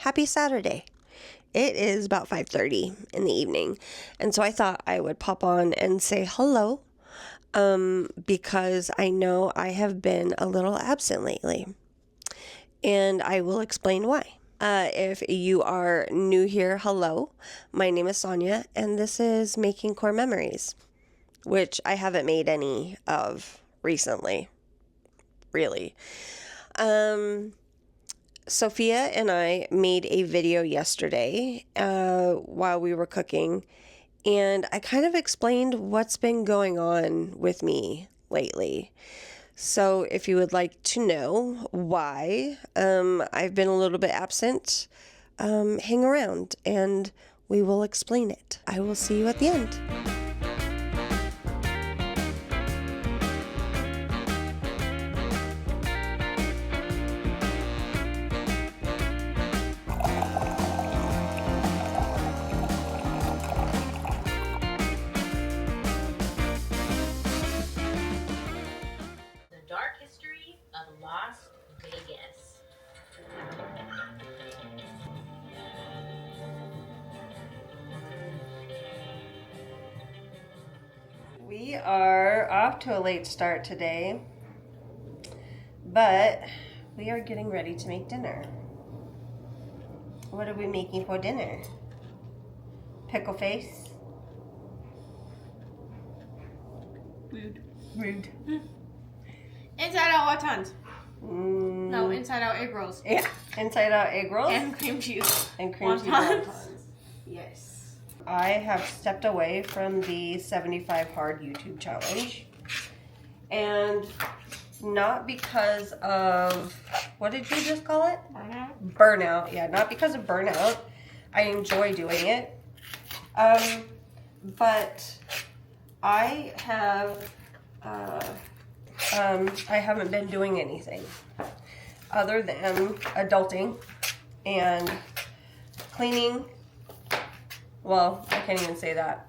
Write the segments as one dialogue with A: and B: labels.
A: Happy Saturday. It is about 5:30 in the evening, and so I thought I would pop on and say hello, because I know I have been a little absent lately, and I will explain why. If you are new here, hello. My name is Sonya, and this is Making Core Memories, which I haven't made any of recently, really. Sophia and I made a video yesterday while we were cooking, and I kind of explained what's been going on with me lately. So if you would like to know why I've been a little bit absent, hang around and we will explain it. I will see you at the end.
B: Dark history of Las Vegas.
A: We are off to a late start today, but we are getting ready to make dinner. What are we making for dinner? Pickle face? Rude.
C: Inside out wontons.
A: Mm,
C: No, inside out egg rolls.
A: yeah, inside out egg rolls
C: And cream cheese.
A: and cream cheese
C: wontons.
A: wontons.
C: Yes.
A: I have stepped away from the 75 hard YouTube challenge, and not because of, what did you just call it? Burnout. Yeah, not because of burnout. I enjoy doing it. But I have, I haven't been doing anything other than adulting and cleaning. Well, I can't even say that.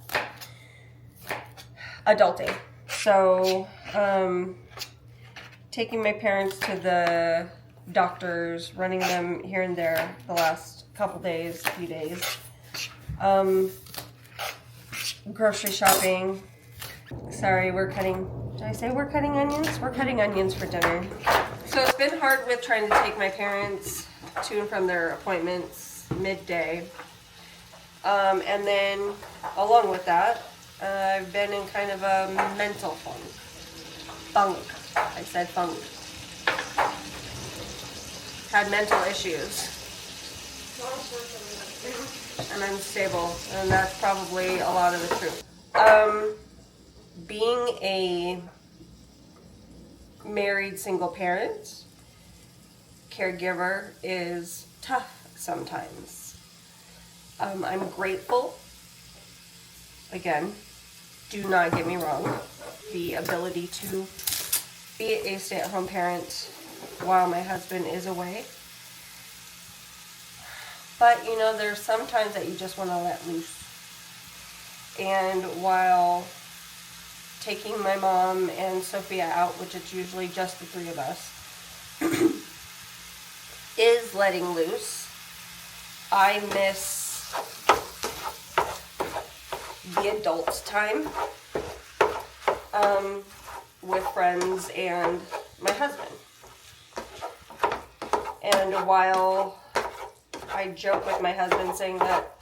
A: Adulting. So, taking my parents to the doctors, running them here and there the last few days. Grocery shopping. Sorry, did I say we're cutting onions? We're cutting onions for dinner. So it's been hard with trying to take my parents to and from their appointments midday. And then along with that, I've been in kind of a mental funk. I said funk. Had mental issues. And unstable, and that's probably a lot of the truth. Being a married single parent, caregiver is tough sometimes. I'm grateful. Again, do not get me wrong. The ability to be a stay-at-home parent while my husband is away. But, there's some times that you just want to let loose. And while taking my mom and Sophia out, which is usually just the three of us, is letting loose, I miss the adults' time with friends and my husband. And while I joke with my husband saying that,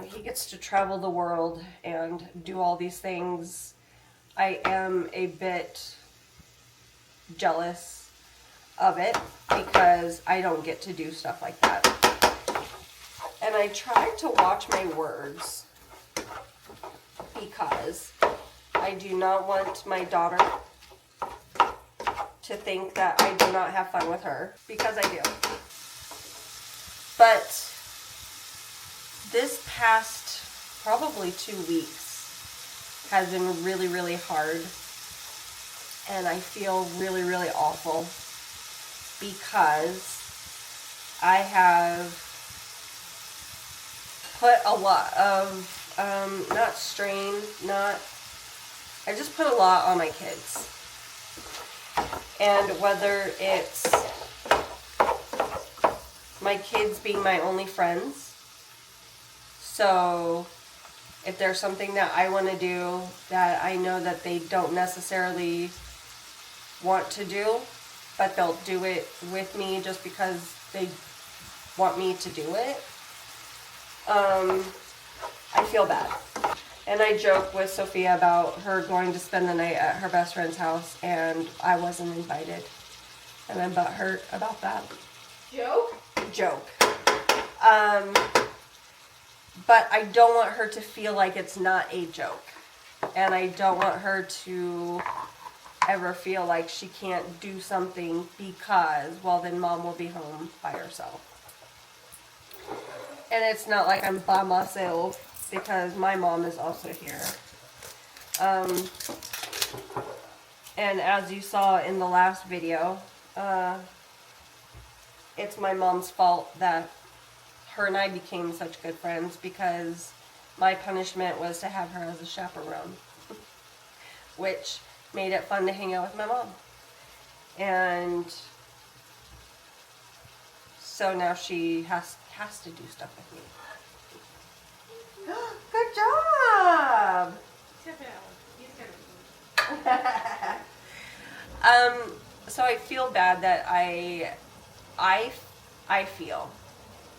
A: he gets to travel the world and do all these things, I am a bit jealous of it because I don't get to do stuff like that. And I try to watch my words because I do not want my daughter to think that I do not have fun with her, because I do. But this past probably 2 weeks has been really, really hard, and I feel really, really awful because I have put a lot of not strain, I just put a lot on my kids. And whether it's my kids being my only friends. So if there's something that I want to do that I know that they don't necessarily want to do, but they'll do it with me just because they want me to do it, I feel bad. And I joke with Sophia about her going to spend the night at her best friend's house and I wasn't invited. And I'm butthurt about that. Joke. But I don't want her to feel like it's not a joke. And I don't want her to ever feel like she can't do something because, well, then mom will be home by herself. And it's not like I'm by myself because my mom is also here. And as you saw in the last video, it's my mom's fault that her and I became such good friends because my punishment was to have her as a chaperone, which made it fun to hang out with my mom. And so now she has to do stuff with me. Good job! So I feel bad that I feel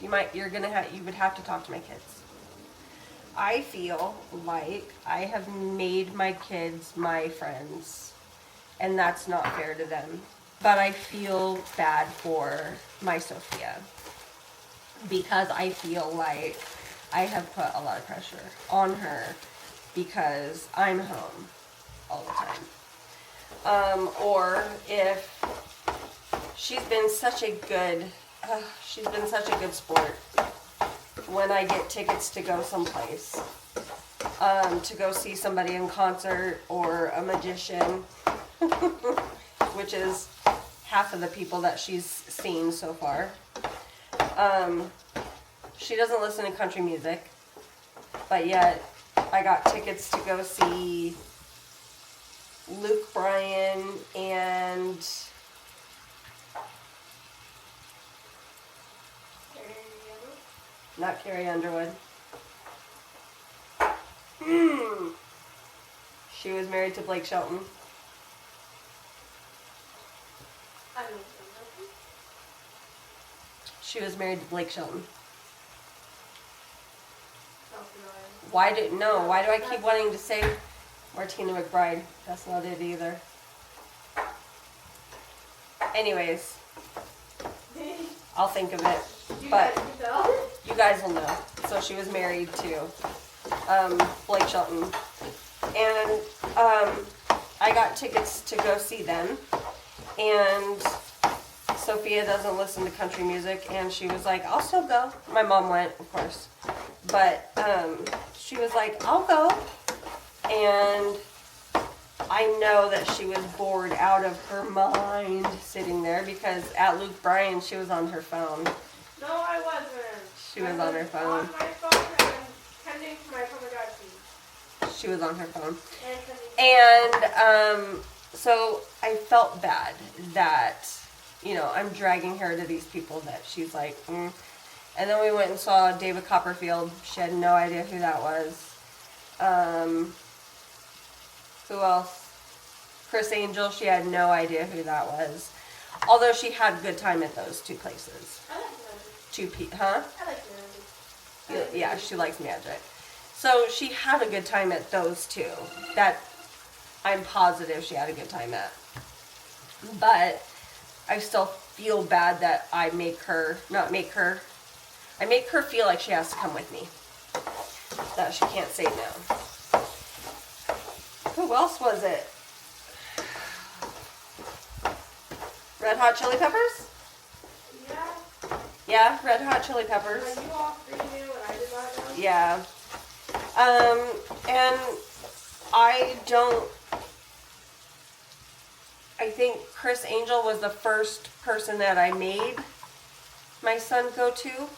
A: you would have to talk to my kids. I feel like I have made my kids my friends, and that's not fair to them. But I feel bad for my Sophia because I feel like I have put a lot of pressure on her because I'm home all the time. Or if she's been such a good sport when I get tickets to go someplace, to go see somebody in concert or a magician, which is half of the people that she's seen so far. She doesn't listen to country music, but yet I got tickets to go see Luke Bryan and not Carrie Underwood. She was married to Blake Shelton. She was married to Blake Shelton. Why do I keep wanting to say Martina McBride? That's not it either. Anyways, I'll think of it. But you guys will know. So she was married to Blake Shelton. And I got tickets to go see them. And Sophia doesn't listen to country music. And she was like, I'll still go. My mom went, of course. But she was like, I'll go. And I know that she was bored out of her mind sitting there because at Luke Bryan, she was on her phone.
C: No, I wasn't.
A: She was on her phone.
C: On my phone and pending for my Tamagotchi.
A: She was on her phone. And so I felt bad that, I'm dragging her to these people that she's like, And then we went and saw David Copperfield. She had no idea who that was. Who else? Chris Angel. She had no idea who that was. Although she had a good time at those two places.
C: I like magic.
A: Huh?
C: I like magic.
A: Yeah, she likes magic. So she had a good time at those two. That I'm positive she had a good time at. But I still feel bad that I make her feel like she has to come with me. That she can't say no. Who else was it? Red Hot Chili Peppers?
C: Yeah.
A: Yeah, Red Hot Chili Peppers.
C: Are you all three new and I did not know?
A: Yeah. And I think Chris Angel was the first person that I made my son go to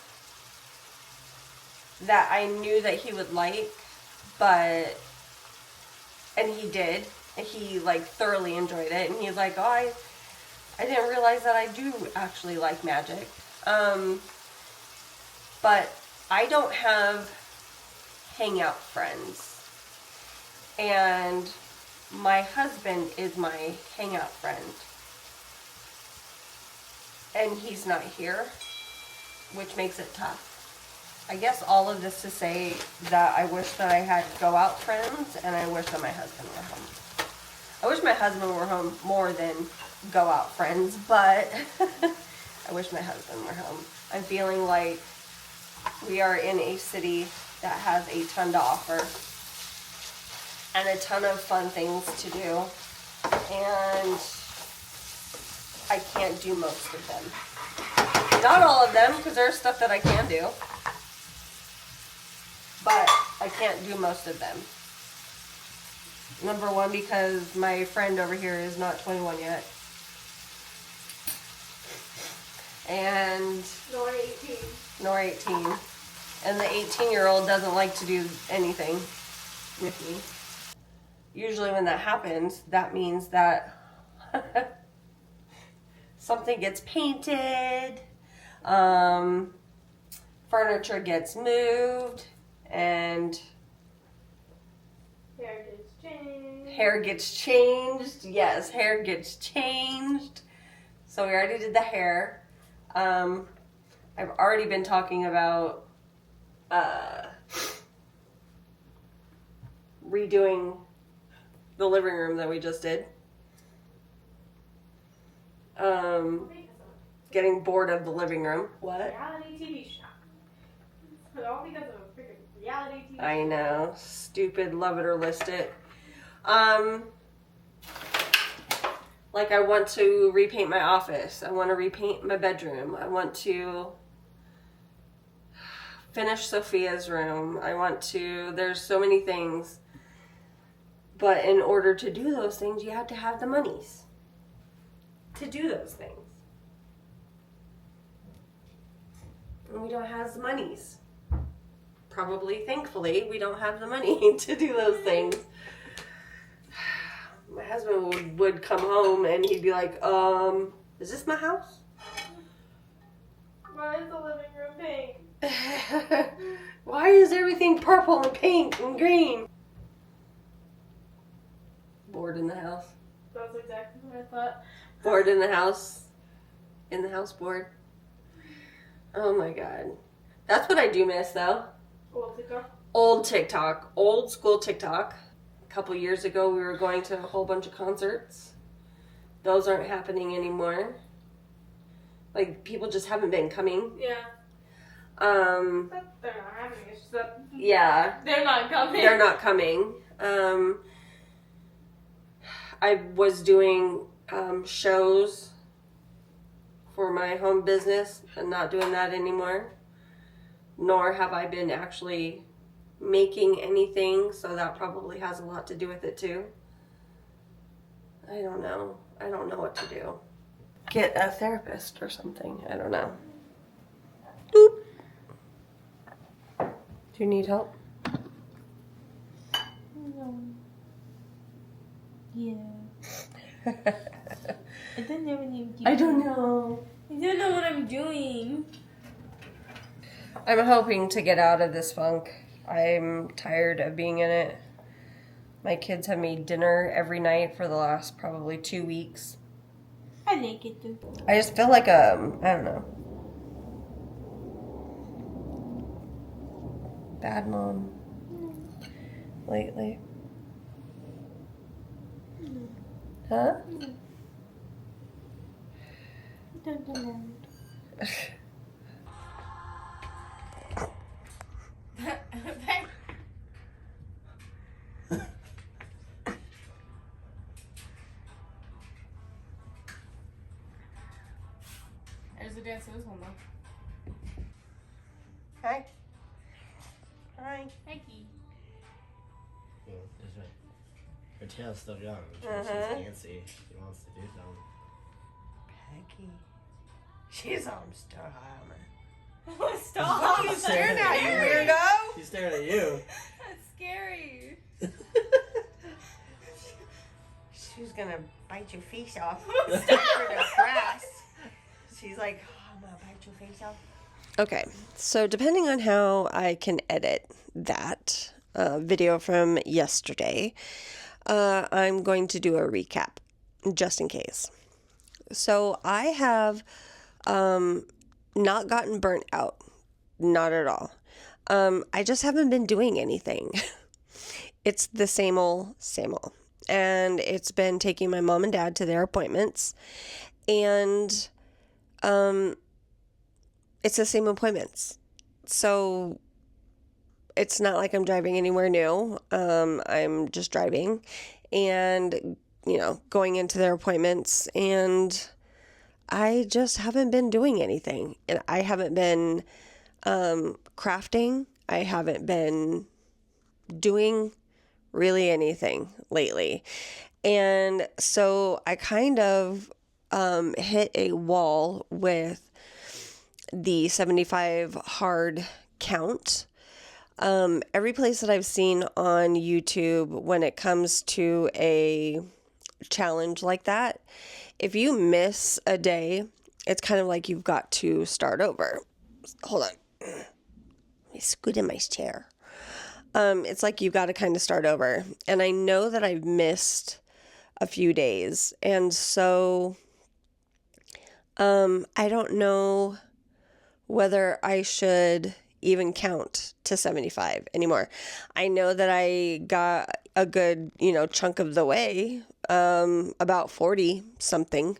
A: that I knew that he would like, and he did. He thoroughly enjoyed it, and he's like, oh, I didn't realize that I do actually like magic. But I don't have hangout friends. And my husband is my hangout friend. And he's not here, which makes it tough. I guess all of this to say that I wish that I had go out friends, and I wish that my husband were home. I wish my husband were home more than go out friends, but I wish my husband were home. I'm feeling like we are in a city that has a ton to offer and a ton of fun things to do, and I can't do most of them. Not all of them, because there's stuff that I can do. But I can't do most of them. Number one, because my friend over here is not 21 yet. And... Nor 18. And the 18-year-old doesn't like to do anything with me. Usually when that happens, that means that something gets painted, furniture gets moved, and hair gets changed. Yes, hair gets changed. So we already did the hair. I've already been talking about redoing the living room that we just did. Getting bored of the living room. What?
C: Reality TV show. All because of a freaking reality TV show.
A: I know. Stupid, love it or list it. Like I want to repaint my office. I want to repaint my bedroom. I want to finish Sophia's room. There's so many things. But in order to do those things, you have to have the monies to do those things. And we don't have the monies. Probably, thankfully, we don't have the money to do those things. My husband would come home and he'd be like, is this my house?
C: Why is the living room pink?
A: Why is everything purple and pink and green? Bored in the house.
C: That's exactly what I thought.
A: Bored in the house. In the house bored. Oh my god. That's what I do miss though.
C: Old TikTok?
A: Old TikTok. Old school TikTok. A couple years ago we were going to a whole bunch of concerts. Those aren't happening anymore. Like people just haven't been coming.
C: Yeah. They're not having it. It's just that
A: Yeah.
C: they're not coming.
A: They're not coming. I was doing shows for my home business and not doing that anymore. Nor have I been actually making anything, so that probably has a lot to do with it too. I don't know. I don't know what to do. Get a therapist or something. I don't know. Boop. Do you need help?
C: No. Yeah. I don't know what I'm doing.
A: I don't know.
C: I don't know what I'm doing.
A: I'm hoping to get out of this funk. I'm tired of being in it. My kids have made dinner every night for the last probably 2 weeks.
C: I like it too.
A: I just feel like I don't know. Bad mom. Lately. Huh?
C: Don't know. There's a dance to this one though.
A: Hi. Hi.
C: Mikey.
D: Well, that's right. Her tail's still young. She's fancy. She wants to do something.
A: Peggy. She's almost done.
C: Stop!
A: She's staring at you, weirdo.
D: She's staring at you.
C: That's scary.
A: She's gonna bite your face off. For the grass. She's like, oh, I'm gonna bite your face off. Okay, so depending on how I can edit that video from yesterday, I'm going to do a recap just in case. So I have not gotten burnt out, not at all. I just haven't been doing anything. It's the same old, same old. And it's been taking my mom and dad to their appointments. And it's the same appointments. So it's not like I'm driving anywhere new. I'm just driving and, going into their appointments. And I just haven't been doing anything. And I haven't been crafting. I haven't been doing really anything lately. And so I kind of hit a wall with the 75 hard count. Every place that I've seen on YouTube when it comes to a challenge like that, if you miss a day, it's kind of like you've got to start over. Hold on. Let me scoot in my chair. It's like you've got to kind of start over. And I know that I've missed a few days. And so I don't know whether I should even count to 75 anymore. I know that I got a good, chunk of the way, about 40 something.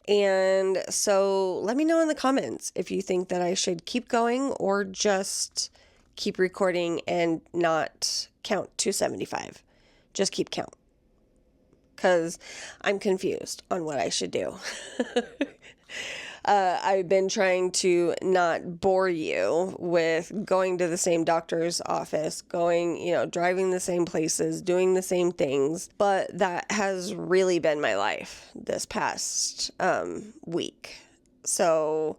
A: And so let me know in the comments if you think that I should keep going or just keep recording and not count to 75. Just keep count. Because I'm confused on what I should do. I've been trying to not bore you with going to the same doctor's office, driving the same places, doing the same things. But that has really been my life this past week. So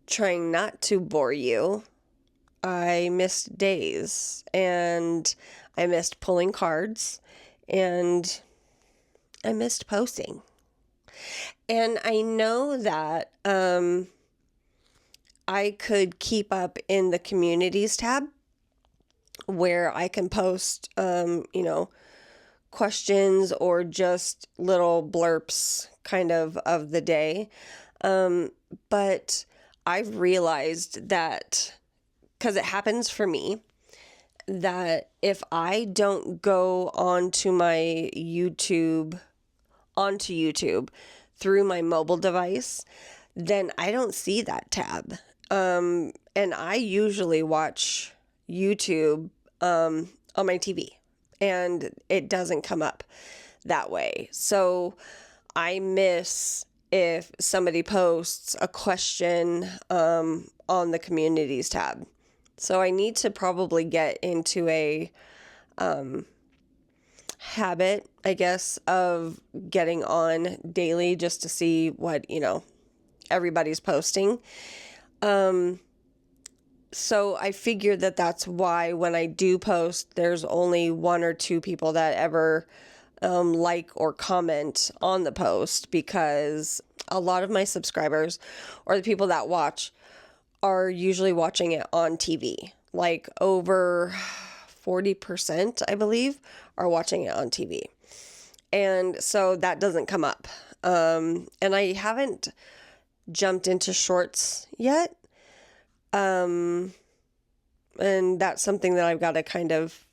A: trying not to bore you, I missed days and I missed pulling cards and I missed posting. And I know that I could keep up in the communities tab where I can post, questions or just little blurps kind of the day. But I've realized that, because it happens for me, that if I don't go onto YouTube through my mobile device, then I don't see that tab. And I usually watch YouTube on my TV, and it doesn't come up that way. So I miss if somebody posts a question on the communities tab. So I need to probably get into a habit, I guess, of getting on daily just to see what, everybody's posting. So I figured that that's why when I do post, there's only one or two people that ever like or comment on the post, because a lot of my subscribers or the people that watch are usually watching it on TV. Like over 40%, I believe, are watching it on TV. And so that doesn't come up. And I haven't jumped into shorts yet. And that's something that I've got to kind of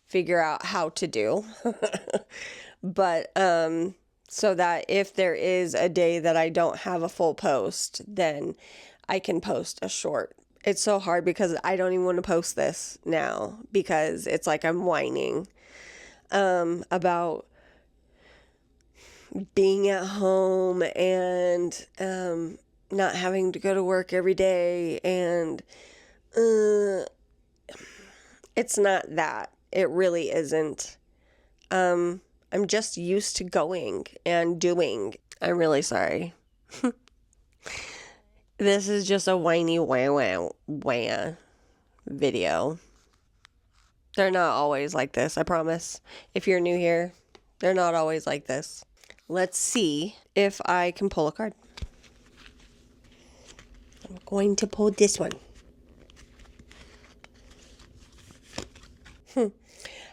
A: figure out how to do. But so that if there is a day that I don't have a full post, then I can post a short. It's so hard because I don't even want to post this now, because it's like I'm whining about being at home and not having to go to work every day. And it's not that. It really isn't. I'm just used to going and doing. I'm really sorry. This is just a whiny wah video. They're not always like this, I promise. If you're new here, they're not always like this. Let's see if I can pull a card. I'm going to pull this one.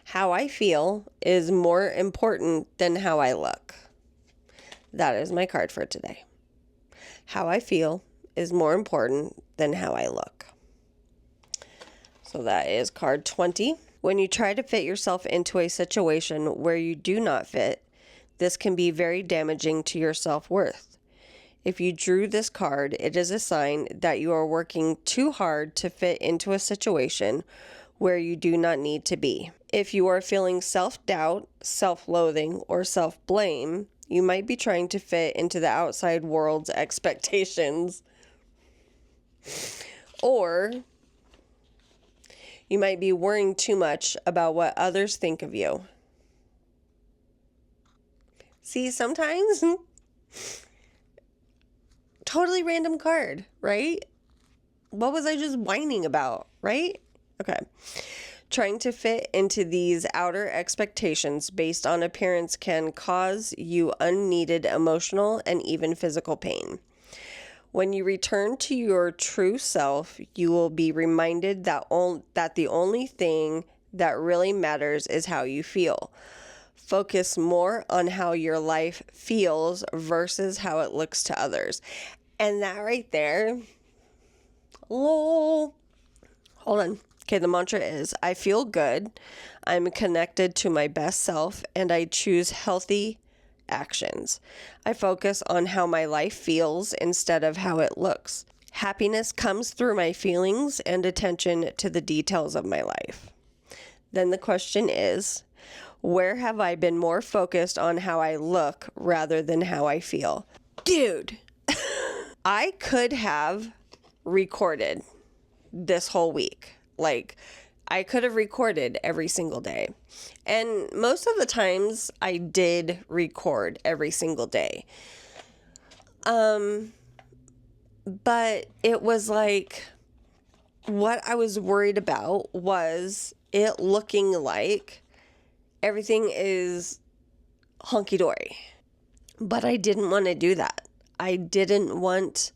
A: How I feel is more important than how I look. That is my card for today. How I feel is more important than how I look. So that is card 20. When you try to fit yourself into a situation where you do not fit, this can be very damaging to your self-worth. If you drew this card, it is a sign that you are working too hard to fit into a situation where you do not need to be. If you are feeling self-doubt, self-loathing, or self-blame, you might be trying to fit into the outside world's expectations. Or you might be worrying too much about what others think of you. See, sometimes, totally random card, right? What was I just whining about, right? Okay. Trying to fit into these outer expectations based on appearance can cause you unneeded emotional and even physical pain. When you return to your true self, you will be reminded that the only thing that really matters is how you feel. Focus more on how your life feels versus how it looks to others. And that right there, hold on. Okay, the mantra is, I feel good, I'm connected to my best self, and I choose healthy actions. I focus on how my life feels instead of how it looks. Happiness comes through my feelings and attention to the details of my life. Then the question is, where have I been more focused on how I look rather than how I feel? Dude, I could have recorded this whole week. Like, I could have recorded every single day. And most of the times I did record every single day. But it was like, what I was worried about was it looking like everything is hunky-dory. But I didn't want to do that. I didn't want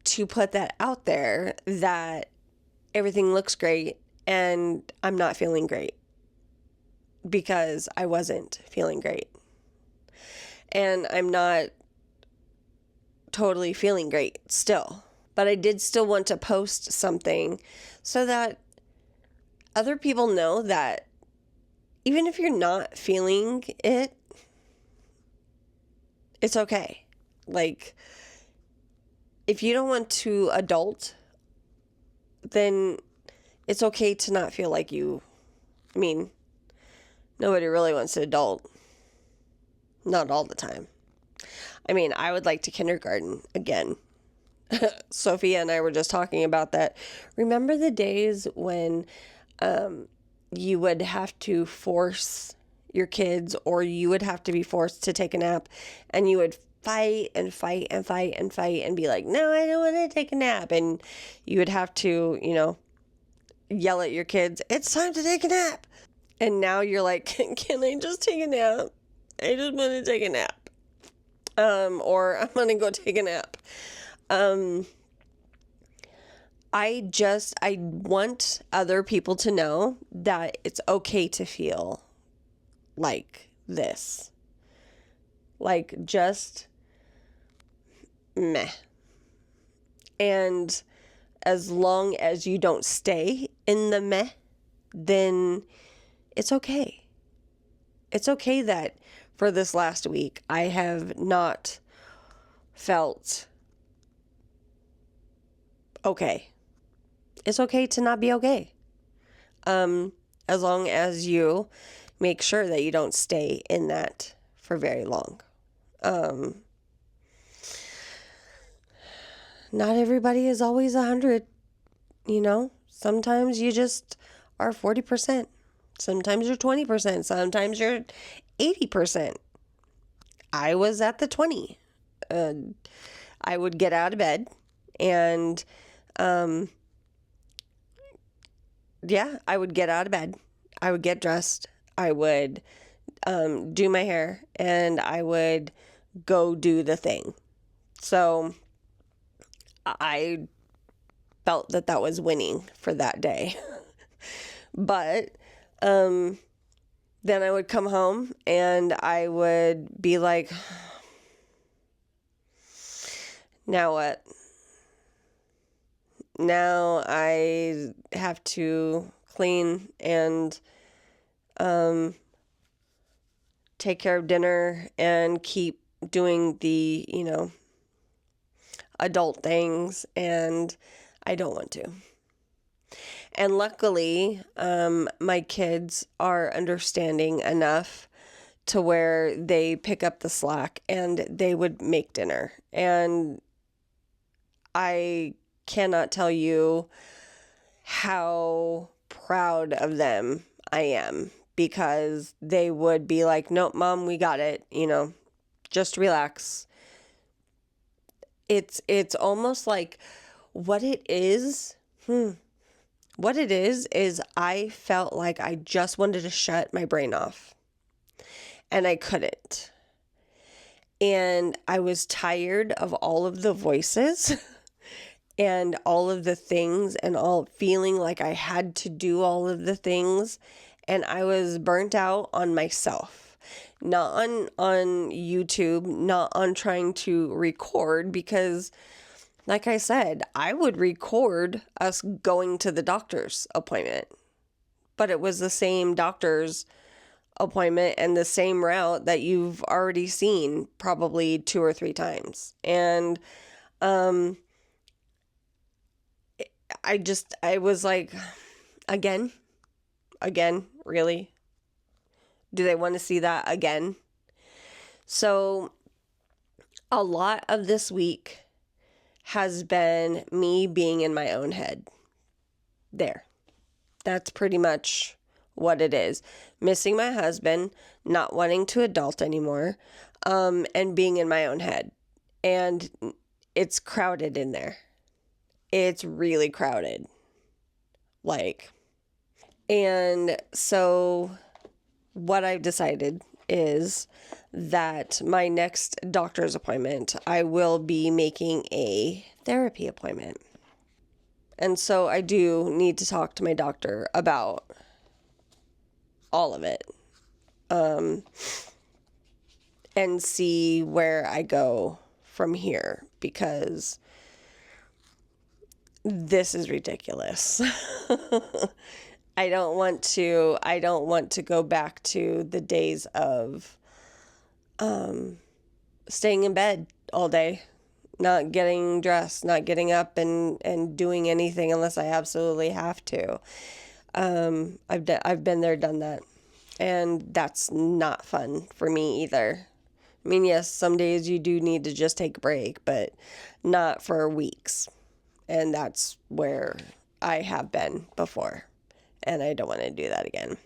A: to put that out there that everything looks great and I'm not feeling great, because I wasn't feeling great. And I'm not totally feeling great still. But I did still want to post something so that other people know that even if you're not feeling it, it's okay. Like, if you don't want to adult, then it's okay to not feel like you. I mean, nobody really wants to adult. Not all the time. I mean, I would like to kindergarten again. Sophia and I were just talking about that. Remember the days when you would have to force your kids, or you would have to be forced to take a nap, and you would fight and fight and fight and fight and be like, no, I don't want to take a nap. And you would have to, yell at your kids, it's time to take a nap. And now you're like, can I just take a nap? I just want to take a nap. Or I'm going to go take a nap. I want other people to know that it's okay to feel like this. Like, just meh. And as long as you don't stay in the meh, then it's okay. It's okay that for this last week, I have not felt okay. It's okay to not be okay. As long as you make sure that you don't stay in that for very long. Not everybody is always 100, Sometimes you just are 40%. Sometimes you're 20%. Sometimes you're 80%. I was at the 20. I would get out of bed and, I would get out of bed. I would get dressed. I would do my hair, and I would go do the thing. So I felt that was winning for that day. But then I would come home and I would be like, now what? Now I have to clean and take care of dinner and keep doing the, adult things, and I don't want to. And luckily, my kids are understanding enough to where they pick up the slack and they would make dinner. And I cannot tell you how proud of them I am, because they would be like, nope, Mom, we got it. Just relax. It's almost like what it is. What it is I felt like I just wanted to shut my brain off, and I couldn't. And I was tired of all of the voices and all of the things, and all feeling like I had to do all of the things. And I was burnt out on myself, not on YouTube, not on trying to record, because like I said, I would record us going to the doctor's appointment, but it was the same doctor's appointment and the same route that you've already seen probably 2 or 3 times. And I was like, again, really? Do they want to see that again? So a lot of this week has been me being in my own head. That's pretty much what it is. Missing my husband, not wanting to adult anymore, and being in my own head. And it's crowded in there. It's really crowded. And so what I've decided is that my next doctor's appointment, I will be making a therapy appointment. And so I do need to talk to my doctor about all of it, and see where I go from here, because this is ridiculous. I don't want to go back to the days of staying in bed all day, not getting dressed, not getting up and doing anything unless I absolutely have to. I've been there, done that, and that's not fun for me either. I mean, yes, some days you do need to just take a break, but not for weeks. And that's where I have been before, and I don't want to do that again.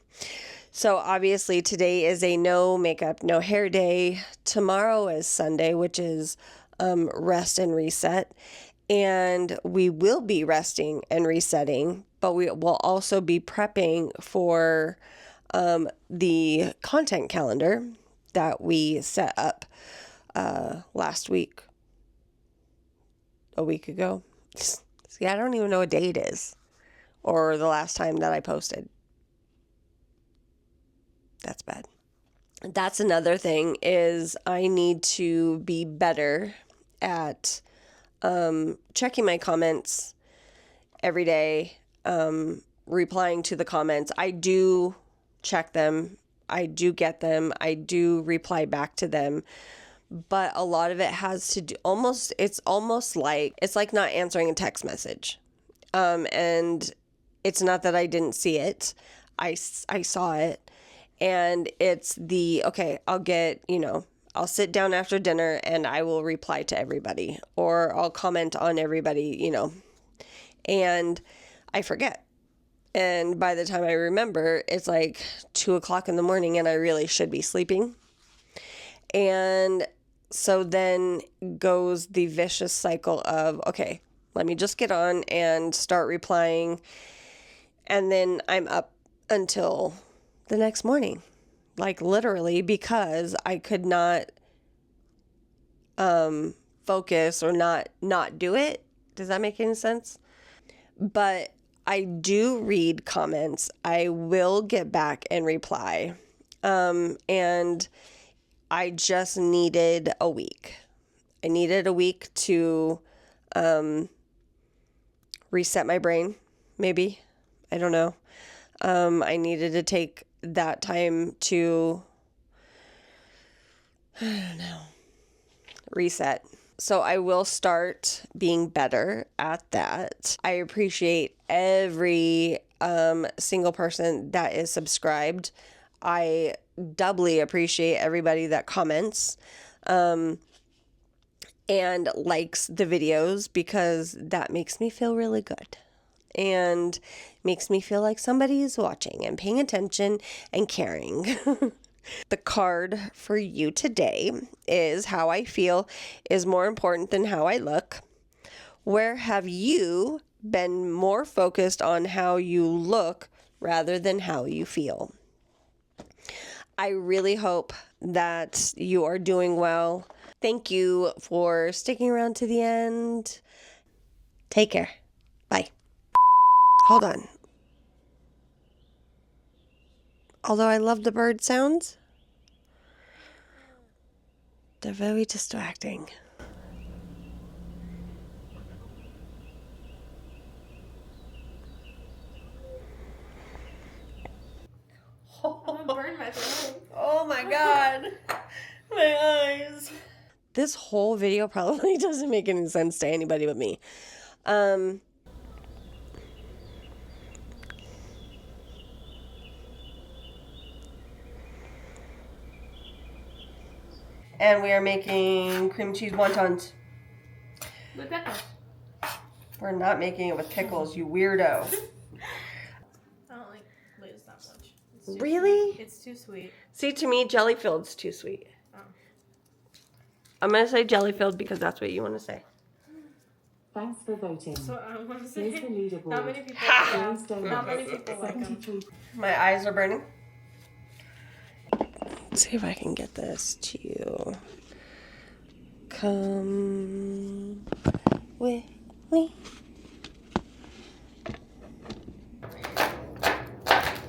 A: So obviously today is a no makeup, no hair day. Tomorrow is Sunday, which is rest and reset. And we will be resting and resetting, but we will also be prepping for the content calendar that we set up last week, a week ago. See, I don't even know what day it is, or the last time that I posted. That's bad. That's another thing, is I need to be better at checking my comments every day, replying to the comments. I do check them. I do get them. I do reply back to them. But a lot of it has to do it's like not answering a text message. And it's not that I didn't see it. I saw it. And it's okay, I'll sit down after dinner and I will reply to everybody, or I'll comment on everybody, and I forget. And by the time I remember, it's like 2:00 in the morning and I really should be sleeping. And so then goes the vicious cycle of, okay, let me just get on and start replying. And then I'm up until the next morning, like literally, because I could not focus or not do it. Does that make any sense? But I do read comments. I will get back and reply. And I just needed a week. I needed a week to reset my brain, maybe. I don't know. I needed to take that time to, I don't know, reset. So I will start being better at that. I appreciate every single person that is subscribed. I doubly appreciate everybody that comments and likes the videos, because that makes me feel really good and makes me feel like somebody is watching and paying attention and caring. The card for you today is: how I feel is more important than how I look. Where have you been more focused on how you look rather than how you feel? I really hope that you are doing well. Thank you for sticking around to the end. Take care. Bye. Hold on. Although I love the bird sounds, they're very distracting.
C: I'm gonna burn my throat.
A: Oh my god. My eyes. This whole video probably doesn't make any sense to anybody but me. And we are making cream cheese wontons.
C: With pickles.
A: We're not making it with pickles, you weirdo.
C: I don't like Lay's that much. It's too
A: Really?
C: sweet. It's too sweet.
A: See, to me, jelly-filled's too sweet.
C: Oh.
A: I'm going to say jelly-filled because that's what you want to say.
E: Thanks for voting.
C: So I want to say,
E: Here's the leaderboard.
C: not many people.
E: James Davis,
C: Not many people like them.
E: 73.
A: My eyes are burning. Let's see if I can get this to come with me.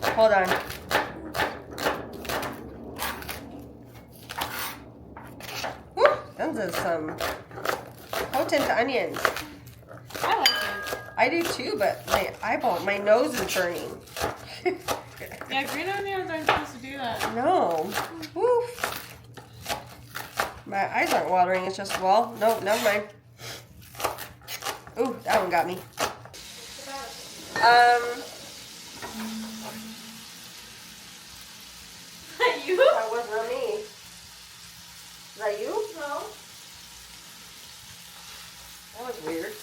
A: Hold on. Woo, those are some potent onions.
C: I like it.
A: I do too, but my nose is burning.
C: Yeah, green onions aren't supposed to do that.
A: No. Woof. My eyes aren't watering. It's just, well, no, never mind. Ooh, that one got me.
C: You?
A: That wasn't me. Is that you?
C: No.
A: That was weird.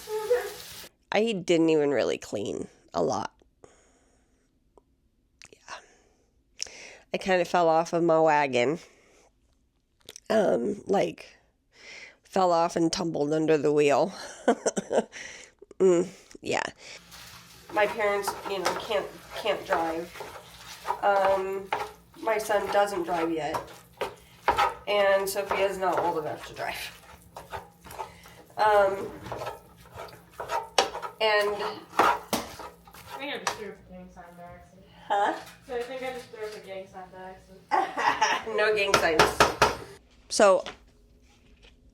A: I didn't even really clean a lot. Yeah. I kind of fell off of my wagon. Fell off and tumbled under the wheel. Yeah. My parents, can't drive. My son doesn't drive yet. And Sophia's not old enough to drive. And
C: I think I just threw up a gang sign by accident.
A: huh?
C: So I think I just threw up a gang sign by accident.
A: No gang signs. So,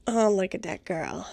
A: oh, look at that girl.